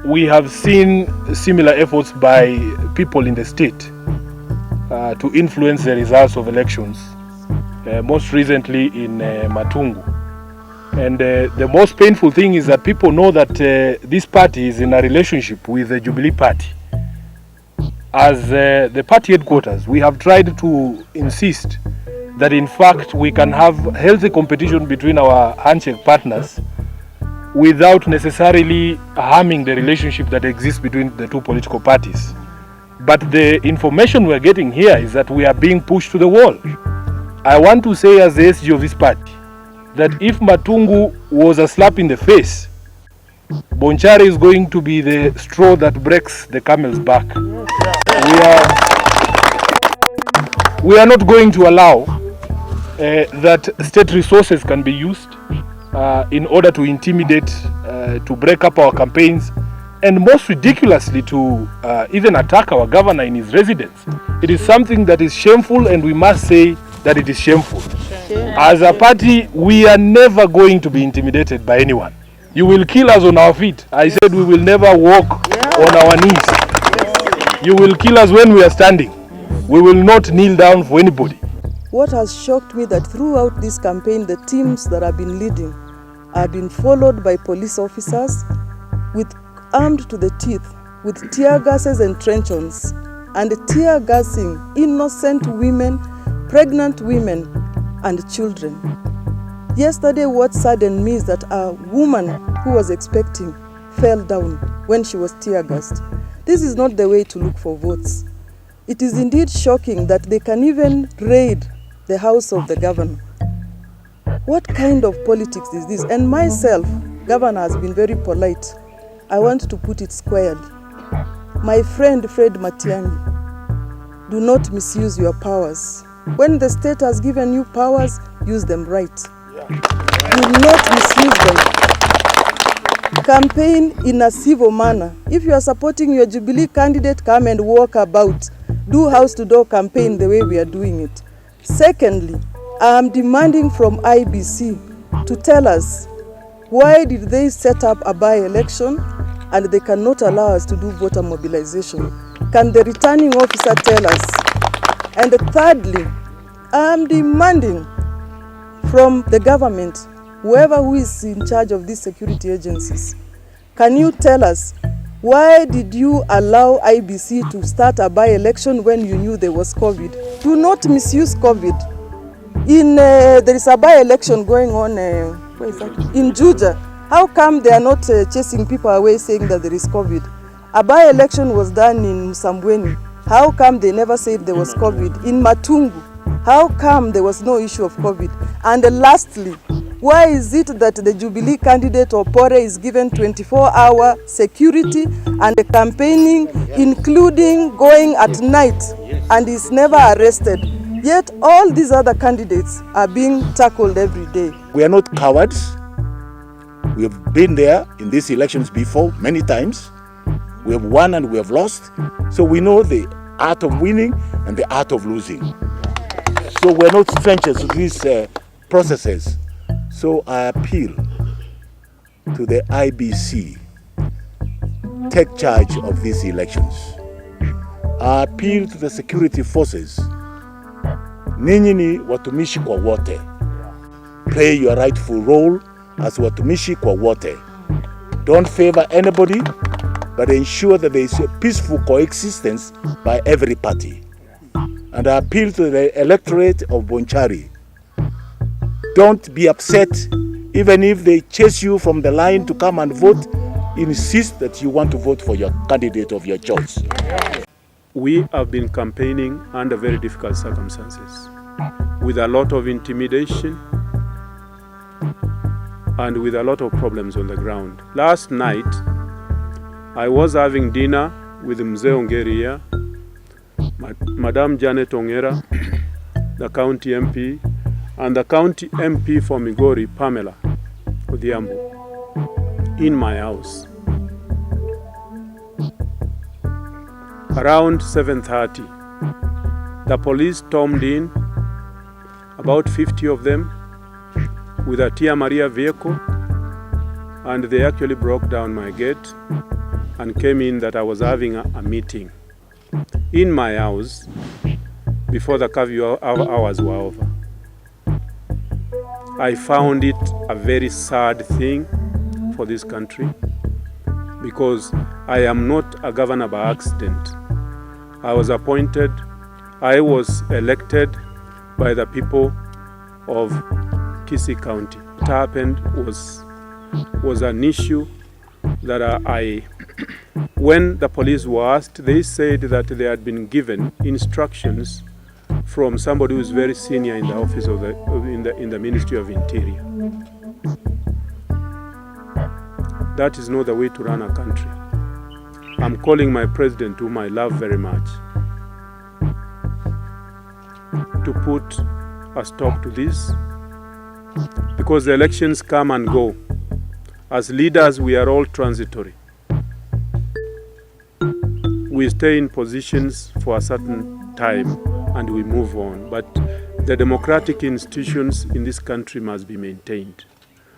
we have seen similar efforts by people in the state to influence the results of elections, most recently in Matungu. And the most painful thing is that people know that this party is in a relationship with the Jubilee Party. As the party headquarters, we have tried to insist that in fact we can have healthy competition between our handshake partners without necessarily harming the relationship that exists between the two political parties. But the information we're getting here is that we are being pushed to the wall. I want to say as the SG of this party that if Matungu was a slap in the face, Bonchari is going to be the straw that breaks the camel's back. We are not going to allow that state resources can be used in order to intimidate, to break up our campaigns, and most ridiculously to even attack our governor in his residence. It is something that is shameful, and we must say that it is shameful. As a party, we are never going to be intimidated by anyone. You will kill us on our feet. I said we will never walk on our knees. You will kill us when we are standing. We will not kneel down for anybody. What has shocked me that throughout this campaign, the teams that have been leading have been followed by police officers armed to the teeth with tear gases and truncheons, and tear gassing innocent women, pregnant women and children. Yesterday, what saddened me is that a woman who was expecting fell down when she was tear gassed. This is not the way to look for votes. It is indeed shocking that they can even raid the house of the governor. What kind of politics is this? And myself, governor has been very polite. I want to put it squarely. My friend Fred Matiang'i, do not misuse your powers. When the state has given you powers, use them right. Do not misuse them. Campaign in a civil manner. If you are supporting your Jubilee candidate, come and walk about. Do house-to-door campaign the way we are doing it. Secondly, I am demanding from IBC to tell us why did they set up a by-election and they cannot allow us to do voter mobilization. Can the returning officer tell us? And thirdly, I am demanding from the government, whoever who is in charge of these security agencies, can you tell us why did you allow IBC to start a by-election when you knew there was COVID? Do not misuse COVID. There is a by-election going on where is that? In Juja. How come they are not chasing people away saying that there is COVID? A by-election was done in Msambweni. How come they never said there was COVID? In Matungu, how come there was no issue of COVID? And lastly, why is it that the Jubilee candidate Opore is given 24-hour security and campaigning, including going at night, and is never arrested? Yet all these other candidates are being tackled every day. We are not cowards. We have been there in these elections before many times. We have won and we have lost. So we know the art of winning and the art of losing. So we're not strangers to these processes. So I appeal to the IBC, take charge of these elections. I appeal to the security forces, ninyi ni watumishi kwa wote. Play your rightful role as watumishi kwa wote. Don't favor anybody, but ensure that there is a peaceful coexistence by every party. And I appeal to the electorate of Bonchari. Don't be upset even if they chase you from the line to come and vote. Insist that you want to vote for your candidate of your choice. We have been campaigning under very difficult circumstances, with a lot of intimidation and with a lot of problems on the ground. Last night, I was having dinner with Mzee Ongeria, Madam Janet Ongera, the county MP, and the county MP for Migori, Pamela Odhiambo, in my house. Around 7:30, the police stormed in, about 50 of them, with a Tia Maria vehicle, and they actually broke down my gate and came in that I was having a meeting in my house before the curfew hours were over. I found it a very sad thing for this country, because I am not a governor by accident. I was appointed, I was elected by the people of Kisii County. What happened was an issue that when the police were asked, they said that they had been given instructions from somebody who is very senior in the office of in the Ministry of Interior. That is not the way to run a country. I'm calling my president, whom I love very much, to put a stop to this, because the elections come and go. As leaders, we are all transitory. We stay in positions for a certain time and we move on, but the democratic institutions in this country must be maintained.